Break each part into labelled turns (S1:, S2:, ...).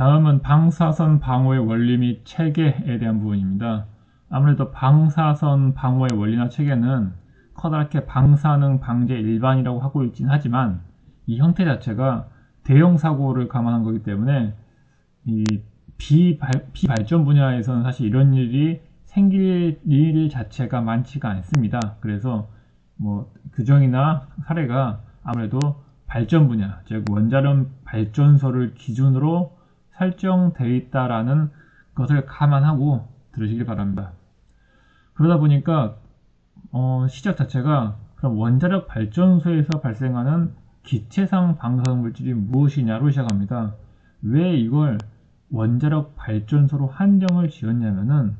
S1: 다음은 방사선 방어의 원리 및 체계에 대한 부분입니다. 아무래도 방사선 방어의 원리나 체계는 커다랗게 방사능 방제 일반이라고 하고 있긴 하지만 이 형태 자체가 대형 사고를 감안한 거기 때문에 이 비발전 분야에서는 사실 이런 일이 생길 일 자체가 많지가 않습니다. 그래서 뭐 규정이나 사례가 아무래도 발전 분야, 즉 원자력 발전소를 기준으로 설정되어 있다라는 것을 감안하고 들으시길 바랍니다. 그러다 보니까 시작 자체가 그럼 원자력 발전소에서 발생하는 기체상 방사성 물질이 무엇이냐로 시작합니다. 왜 이걸 원자력 발전소로 한정을 지었냐면은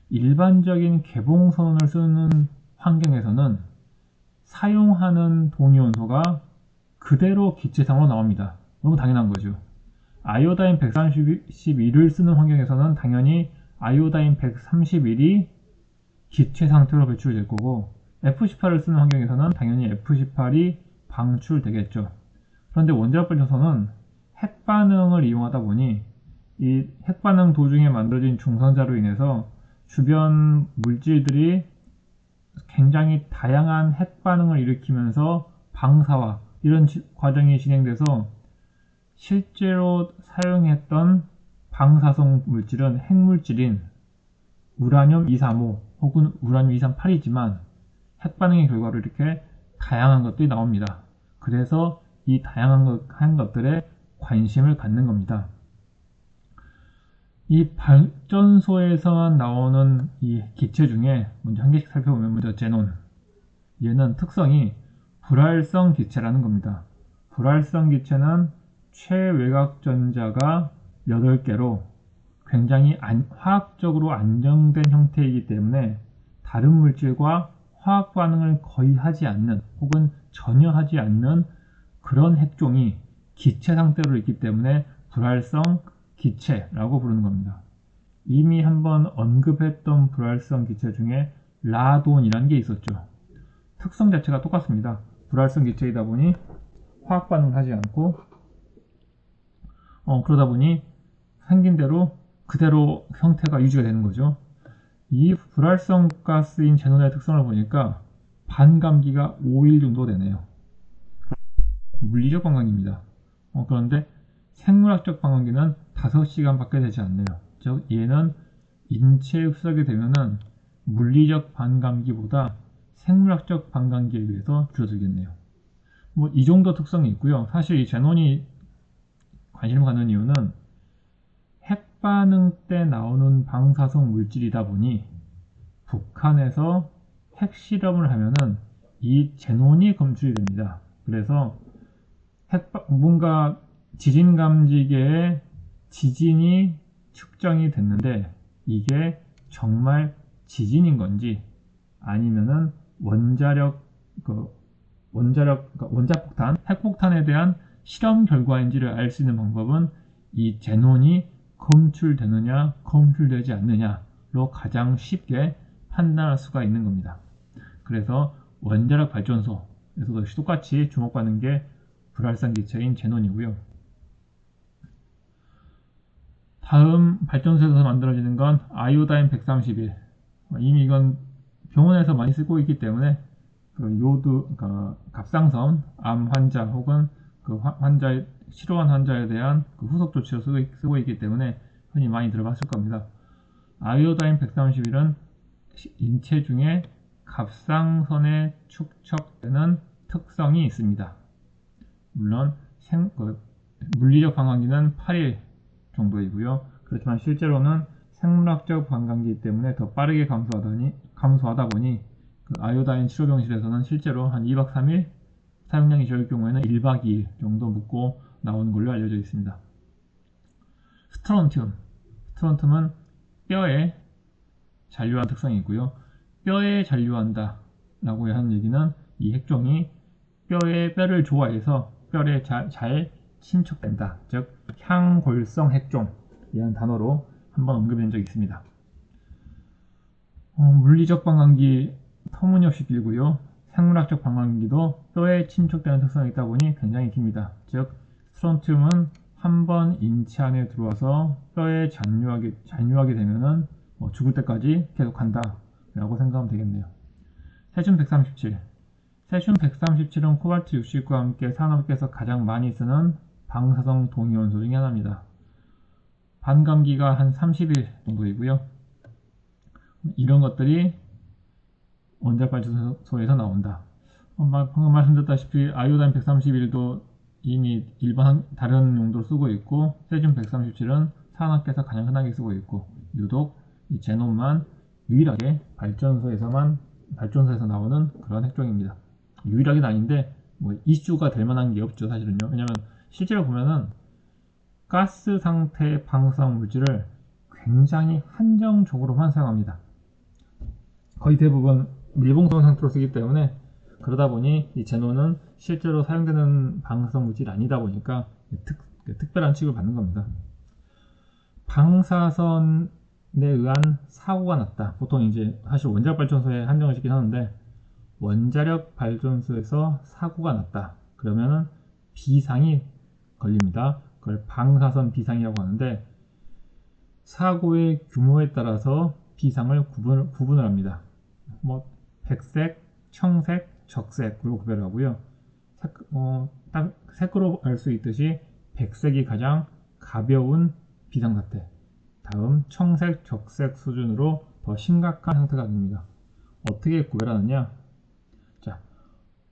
S1: 일반적인 개봉선을 쓰는 환경에서는 사용하는 동위원소가 그대로 기체상으로 나옵니다. 너무 당연한 거죠. 아이오다인 131을 쓰는 환경에서는 당연히 아이오다인 131이 기체 상태로 배출될 거고 F18을 쓰는 환경에서는 당연히 F18이 방출되겠죠. 그런데 원자력 발전소는 핵반응을 이용하다 보니 이 핵반응 도중에 만들어진 중성자로 인해서 주변 물질들이 굉장히 다양한 핵반응을 일으키면서 방사화 이런 과정이 진행돼서 실제로 사용했던 방사성 물질은 핵물질인 우라늄 235 혹은 우라늄 238이지만 핵반응의 결과로 이렇게 다양한 것들이 나옵니다. 그래서 이 다양한 것들에 관심을 갖는 겁니다. 이 발전소에서만 나오는 이 기체 중에 먼저 한 개씩 살펴보면 먼저 제논. 얘는 특성이 불활성 기체라는 겁니다. 불활성 기체는 최외곽 전자가 8개로 굉장히 화학적으로 안정된 형태이기 때문에 다른 물질과 화학 반응을 거의 하지 않는 혹은 전혀 하지 않는 그런 핵종이 기체 상태로 있기 때문에 불활성 기체라고 부르는 겁니다. 이미 한번 언급했던 불활성 기체 중에 라돈이라는 게 있었죠. 특성 자체가 똑같습니다. 불활성 기체이다 보니 화학 반응을 하지 않고 그러다 보니 생긴 대로 그대로 형태가 유지가 되는 거죠. 이 불활성 가스인 제논의 특성을 보니까 반감기가 5일 정도 되네요. 물리적 반감기입니다. 그런데 생물학적 반감기는 5시간 밖에 되지 않네요. 즉 얘는 인체에 흡수하게 되면은 물리적 반감기보다 생물학적 반감기에 비해서 줄어들겠네요. 뭐 이 정도 특성이 있고요. 사실 이 제논이 관심을 갖는 이유는 핵반응 때 나오는 방사성 물질이다 보니 북한에서 핵실험을 하면은 이 제논이 검출이 됩니다. 그래서 뭔가 지진 감지기에 지진이 측정이 됐는데 이게 정말 지진인 건지 아니면은 원자폭탄, 핵폭탄에 대한 실험 결과인지를 알 수 있는 방법은 이 제논이 검출되느냐, 검출되지 않느냐로 가장 쉽게 판단할 수가 있는 겁니다. 그래서 원자력 발전소에서도 똑같이 주목받는 게 불활성 기체인 제논이고요. 다음 발전소에서 만들어지는 건 아이오다인 131. 이미 이건 병원에서 많이 쓰고 있기 때문에 갑상선 암 환자 혹은 실효한 환자에 대한 후속 조치로 쓰고 있기 때문에 흔히 많이 들어봤을 겁니다. 아이오다인 131은 인체 중에 갑상선에 축적되는 특성이 있습니다. 물론 물리적 반감기는 8일 정도이고요. 그렇지만 실제로는 생물학적 반감기이기 때문에 더 빠르게 감소하다 보니 아이오다인 치료병실에서는 실제로 한 2박 3일 사용량이 적을 경우에는 1박 2일 정도 묵고 나오는 걸로 알려져 있습니다. 스트론튬은 뼈에 잔류한 특성이 있고요. 뼈에 잔류한다 라고 하는 얘기는 이 핵종이 뼈를 좋아해서 뼈에 잘 침착된다. 즉 향골성 핵종이라는 단어로 한번 언급된 적이 있습니다. 물리적 반감기 터무니없이 길고요. 생물학적 반감기도 뼈에 침착되는 특성이 있다 보니 굉장히 깁니다. 즉 스트론튬은 한번 인체 안에 들어와서 뼈에 잔류하게 되면은 죽을 때까지 계속한다 라고 생각하면 되겠네요. 세슘 137. 세슘 137은 코발트 60과 함께 산업계에서 가장 많이 쓰는 방사성 동위원소 중에 하나입니다. 반감기가 한 30일 정도이고요. 이런 것들이 원자력 발전소에서 나온다. 방금 말씀드렸다시피 아이오다인 131도 이미 일반 다른 용도로 쓰고 있고, 세슘 137은 산업계에서 가장 흔하게 쓰고 있고, 유독 이 제논만 유일하게 발전소에서 나오는 그런 핵종입니다. 유일하게는 아닌데 뭐 이슈가 될 만한 게 없죠, 사실은요. 왜냐면 실제로 보면은 가스 상태의 방사성 물질을 굉장히 한정적으로만 사용합니다. 거의 대부분 밀봉성 상태로 쓰기 때문에, 그러다 보니 이 제논은 실제로 사용되는 방사성 물질이 아니다 보니까 특별한 취급을 받는 겁니다. 방사선에 의한 사고가 났다. 보통 이제 사실 원자력 발전소에 한정을 시키긴 하는데, 원자력 발전소에서 사고가 났다. 그러면은 비상이 걸립니다. 그걸 방사선 비상이라고 하는데, 사고의 규모에 따라서 비상을 구분을 합니다. 뭐 백색, 청색, 적색으로 구별을 하고요. 딱 색으로 알 수 있듯이 백색이 가장 가벼운 비상사태, 다음 청색, 적색 수준으로 더 심각한 상태가 됩니다. 어떻게 구별하느냐? 자,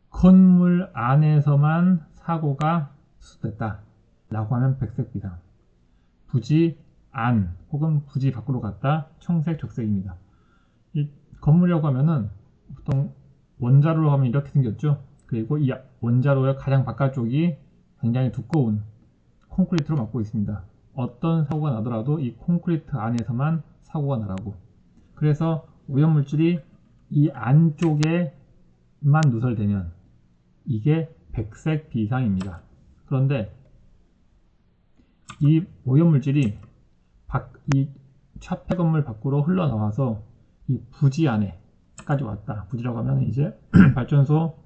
S1: 건물 안에서만 사고가 수습됐다 라고 하면 백색 비상, 부지 안 혹은 부지 밖으로 갔다 청색, 적색입니다. 이 건물이라고 하면은 보통 원자로로 하면 이렇게 생겼죠. 그리고 이 원자로의 가장 바깥쪽이 굉장히 두꺼운 콘크리트로 막고 있습니다. 어떤 사고가 나더라도 이 콘크리트 안에서만 사고가 나라고. 그래서 오염물질이 이 안쪽에만 누설되면 이게 백색 비상입니다. 그런데 이 오염물질이 이 차폐 건물 밖으로 흘러나와서 이 부지 안에까지 왔다. 부지라고 하면 이제 발전소,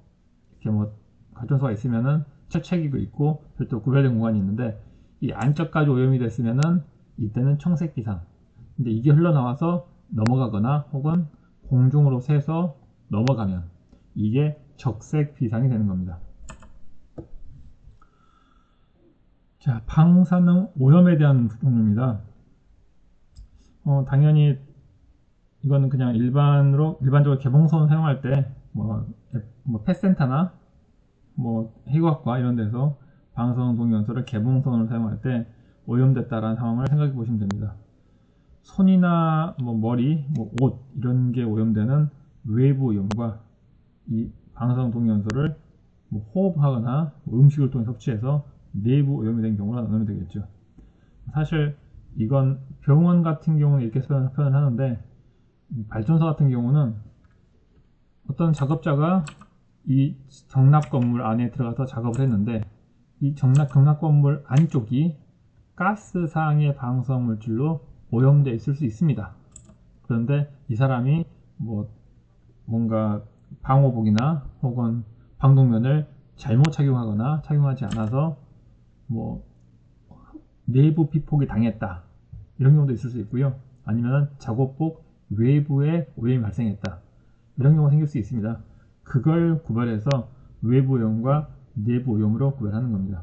S1: 이렇게 뭐 발전소가 있으면은 채취기도 있고 별도 구별된 공간이 있는데, 이 안쪽까지 오염이 됐으면은 이때는 청색 비상. 근데 이게 흘러나와서 넘어가거나 혹은 공중으로 새서 넘어가면 이게 적색 비상이 되는 겁니다. 자, 방사능 오염에 대한 종류입니다. 당연히 이거는 그냥 일반적으로 개봉선 사용할 때 뭐 펫센터나 뭐 해부학과 이런 데서 방사능 동위원소를 개봉선을 사용할 때 오염됐다라는 상황을 생각해 보시면 됩니다. 손이나 뭐 머리, 뭐 옷 이런 게 오염되는 외부 오염과 이 방사능 동위원소를 뭐 호흡하거나 음식을 통해 섭취해서 내부 오염이 된 경우가 나누면 되겠죠. 사실 이건 병원 같은 경우는 이렇게 표현을 하는데, 발전소 같은 경우는 어떤 작업자가 이 정납 건물 안에 들어가서 작업을 했는데, 이 정납 건물 안쪽이 가스상의 방사성 물질로 오염되어 있을 수 있습니다. 그런데 이 사람이 뭔가 방호복이나 혹은 방독면을 잘못 착용하거나 착용하지 않아서 내부 피폭이 당했다, 이런 경우도 있을 수 있고요. 아니면 작업복 외부에 오염이 발생했다, 이런 경우가 생길 수 있습니다. 그걸 구별해서 외부 오염과 내부 오염으로 구별하는 겁니다.